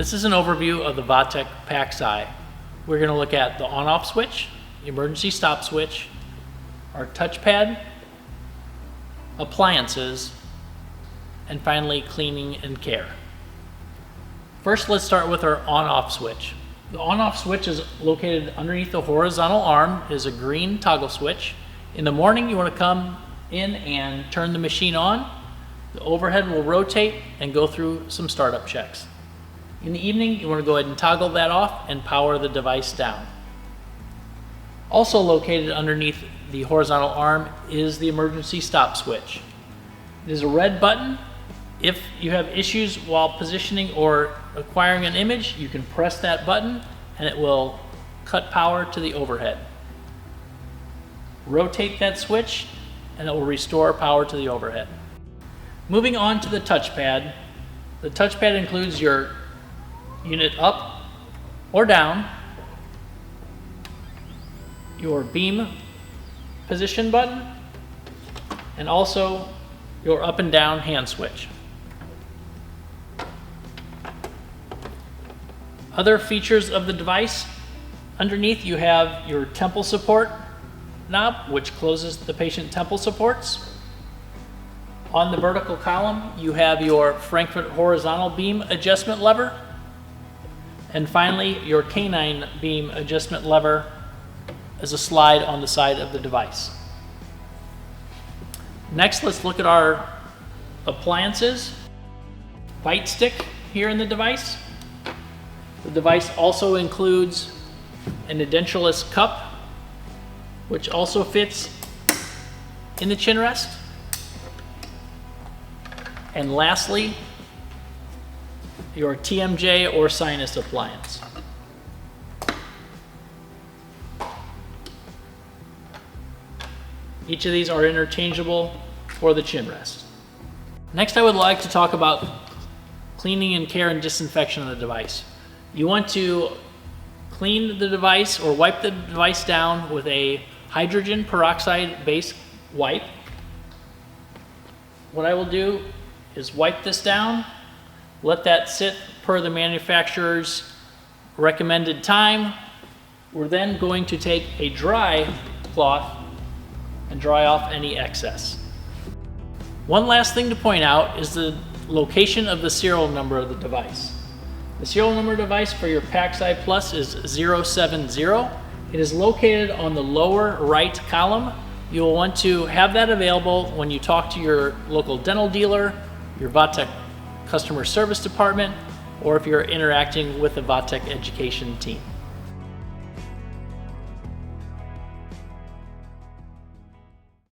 This is an overview of the Vatech PaX-i. We're going to look at the on-off switch, the emergency stop switch, our touchpad, appliances, and finally cleaning and care. First, let's start with our on-off switch. The on-off switch is located underneath the horizontal arm. It is a green toggle switch. In the morning, you want to come in and turn the machine on. The overhead will rotate and go through some startup checks. In the evening, you want to go ahead and toggle that off and power the device down. Also located underneath the horizontal arm is the emergency stop switch. It is a red button. If you have issues while positioning or acquiring an image, you can press that button and it will cut power to the overhead. Rotate that switch and it will restore power to the overhead. Moving on to the touchpad. The touchpad includes your unit up or down, your beam position button, and also your up and down hand switch. Other features of the device: underneath you have your temple support knob, which closes the patient temple supports. On the vertical column, you have your Frankfurt horizontal beam adjustment lever. And finally, your canine beam adjustment lever is a slide on the side of the device. Next, let's look at our appliances. Bite stick here in the device. The device also includes an edentulous cup, which also fits in the chin rest. And lastly, your TMJ or sinus appliance. Each of these are interchangeable for the chin rest. Next, I would like to talk about cleaning and care and disinfection of the device. You want to clean the device or wipe the device down with a hydrogen peroxide based wipe. What I will do is wipe this down, let that sit per the manufacturer's recommended time. We're then going to take a dry cloth and dry off any excess. One last thing to point out is the location of the serial number of the device. The serial number of device for your PaX-i Plus is 070. It is located on the lower right column. You'll want to have that available when you talk to your local dental dealer, your Vatech customer service department, or if you're interacting with the Vatech education team.